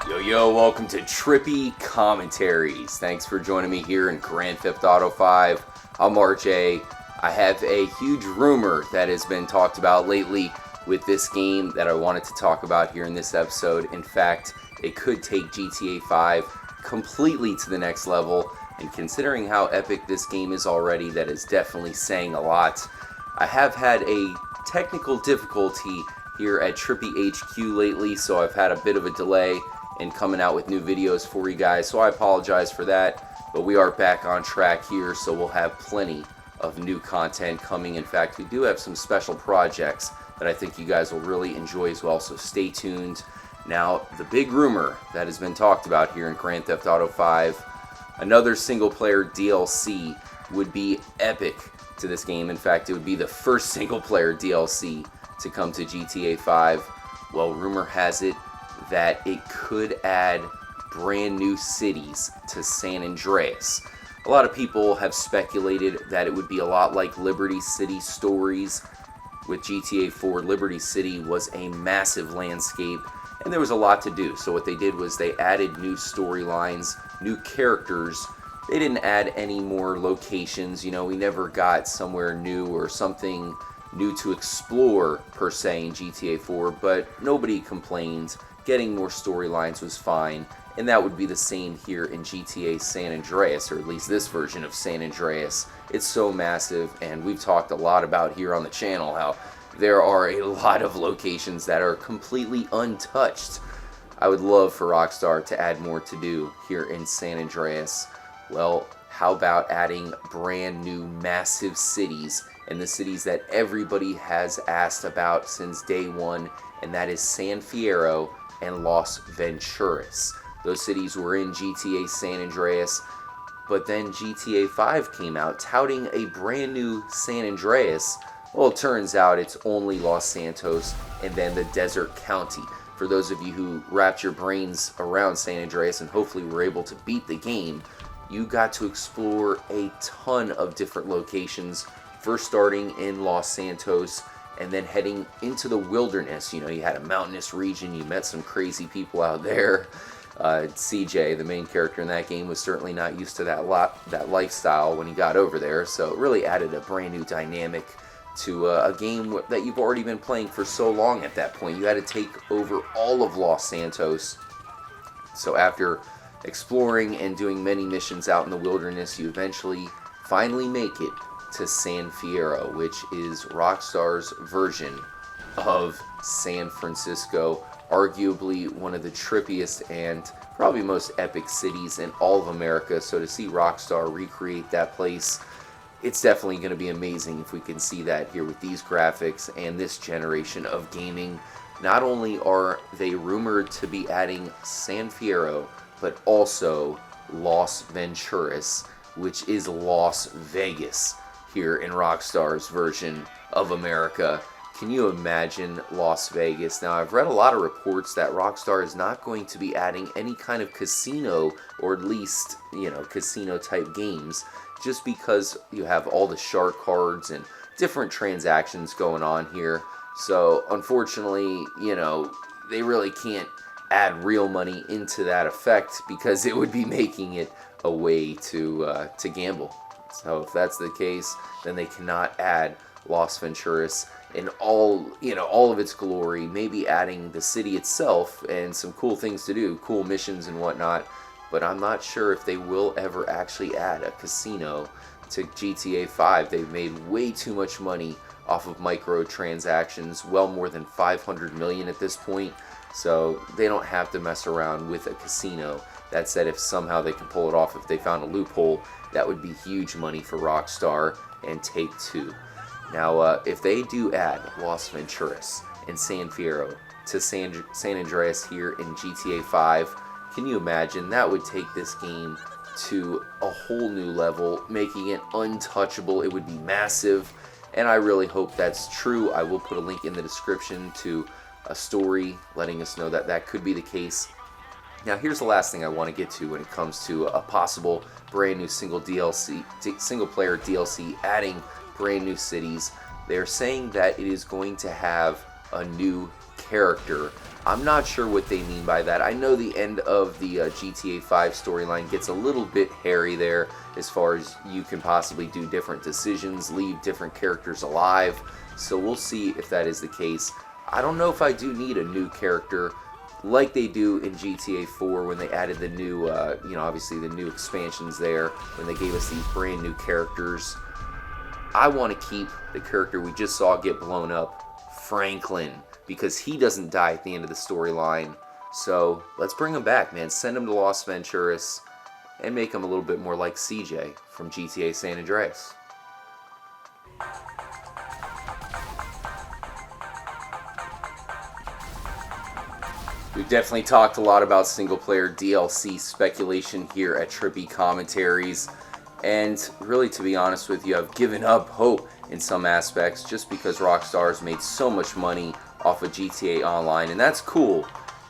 Yo, welcome to Trippy Commentaries. Thanks for joining me here in Grand Theft Auto 5. I'm RJ. I have a huge rumor that has been talked about lately with this game that I wanted to talk about here in this episode. In fact, it could take GTA 5 completely to the next level, and considering how epic this game is already, that is definitely saying a lot. I have had a technical difficulty here at Trippy HQ lately, so I've had a bit of a delay in coming out with new videos for you guys, so I apologize for that, but we are back on track here, so we'll have plenty of new content coming. In fact, we do have some special projects that I think you guys will really enjoy as well, so stay tuned. Now, the big rumor that has been talked about here in Grand Theft Auto 5, another single-player DLC would be epic to this game. In fact, it would be the first single-player DLC to come to GTA 5. Well, rumor has it that it could add brand new cities to San Andreas. A lot of people have speculated that it would be a lot like Liberty City Stories. With GTA 4, Liberty City was a massive landscape, and there was a lot to do. So what they did was they added new storylines, new characters. They didn't add any more locations. We never got somewhere new or something new to explore per se in GTA 4, but nobody complained. Getting more storylines was fine, and that would be the same here in GTA San Andreas, or at least this version of San Andreas. It's so massive, and we've talked a lot about here on the channel how there are a lot of locations that are completely untouched. I would love for Rockstar to add more to do here in San Andreas. Well, how about adding brand new massive cities, and the cities that everybody has asked about since day one, and that is San Fierro and Las Venturas. Those cities were in GTA San Andreas, but then GTA 5 came out touting a brand new San Andreas. Well, it turns out it's only Los Santos and then the Desert County. For those of you who wrapped your brains around San Andreas and hopefully were able to beat the game, you got to explore a ton of different locations, first starting in Los Santos and then heading into the wilderness. You had a mountainous region, you met some crazy people out there. CJ, the main character in that game, was certainly not used to that lifestyle when he got over there, so it really added a brand new dynamic to a game that you've already been playing for so long at that point. You had to take over all of Los Santos. So after exploring and doing many missions out in the wilderness, you eventually finally make it to San Fierro, which is Rockstar's version of San Francisco, arguably one of the trippiest and probably most epic cities in all of America. So to see Rockstar recreate that place, it's definitely going to be amazing if we can see that here with these graphics and this generation of gaming. Not only are they rumored to be adding San Fierro, but also Las Venturas, which is Las Vegas here in Rockstar's version of America. Can you imagine Las Vegas? Now, I've read a lot of reports that Rockstar is not going to be adding any kind of casino, or at least, casino type games, just because you have all the shark cards and different transactions going on here. So, unfortunately, they really can't add real money into that effect because it would be making it a way to gamble. So if that's the case, then they cannot add Las Venturas in all of its glory, maybe adding the city itself and some cool things to do, cool missions and whatnot, but I'm not sure if they will ever actually add a casino to GTA 5. They've made way too much money off of microtransactions, well more than 500 million at this point, so they don't have to mess around with a casino. That said, if somehow they can pull it off, if they found a loophole, that would be huge money for Rockstar and Take-Two. Now, if they do add Las Venturas and San Fierro to San Andreas here in GTA 5, can you imagine? That would take this game to a whole new level, making it untouchable. It would be massive, and I really hope that's true. I will put a link in the description to a story letting us know that that could be the case. Now, here's the last thing I want to get to when it comes to a possible brand new single player DLC adding brand new cities. They're saying that it is going to have a new character I'm not sure what they mean by that. I know the end of the GTA 5 storyline gets a little bit hairy there, as far as you can possibly do different decisions, leave different characters alive, so we'll see if that is the case. I don't know if I do need a new character like they do in GTA 4 when they added the new, obviously the new expansions there, when they gave us these brand new characters. I want to keep the character we just saw get blown up, Franklin, because he doesn't die at the end of the storyline. So let's bring him back, man. Send him to Las Venturas and make him a little bit more like CJ from GTA San Andreas. We've definitely talked a lot about single-player DLC speculation here at Trippy Commentaries, and really, to be honest with you, I've given up hope in some aspects just because Rockstar has made so much money off of GTA Online, and that's cool,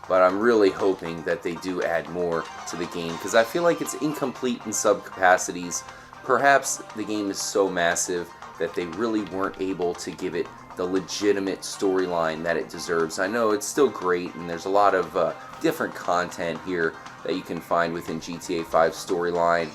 but I'm really hoping that they do add more to the game because I feel like it's incomplete in sub-capacities. Perhaps the game is so massive that they really weren't able to give it the legitimate storyline that it deserves. I know it's still great, and there's a lot of different content here that you can find within GTA 5 storyline,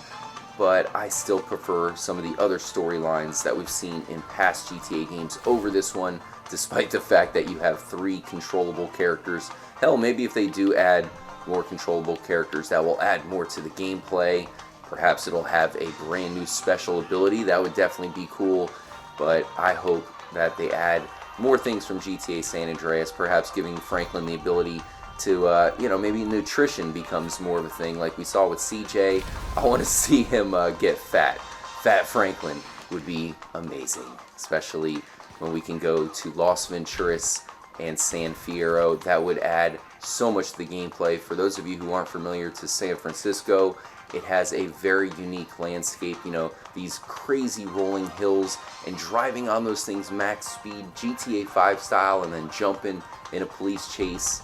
but I still prefer some of the other storylines that we've seen in past GTA games over this one, despite the fact that you have 3 controllable characters. Hell, maybe if they do add more controllable characters, that will add more to the gameplay. Perhaps it'll have a brand new special ability. That would definitely be cool, but I hope that they add more things from GTA San Andreas, perhaps giving Franklin the ability to, maybe nutrition becomes more of a thing like we saw with CJ. I want to see him get fat. Fat Franklin would be amazing, especially when we can go to Las Venturas and San Fierro. That would add so much to the gameplay. For those of you who aren't familiar to San Francisco, it has a very unique landscape, these crazy rolling hills, and driving on those things max speed, GTA 5 style, and then jumping in a police chase.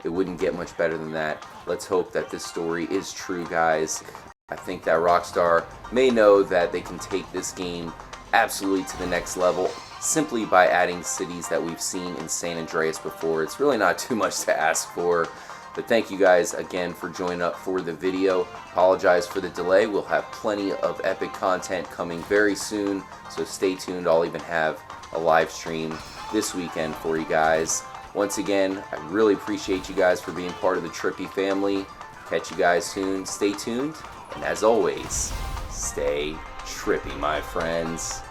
It wouldn't get much better than that. Let's hope that this story is true, guys. I think that Rockstar may know that they can take this game absolutely to the next level simply by adding cities that we've seen in San Andreas before. It's really not too much to ask for. But thank you guys again for joining up for the video. Apologize for the delay. We'll have plenty of epic content coming very soon, so stay tuned. I'll even have a live stream this weekend for you guys. Once again, I really appreciate you guys for being part of the Trippy family. Catch you guys soon. Stay tuned, and as always, stay trippy, my friends.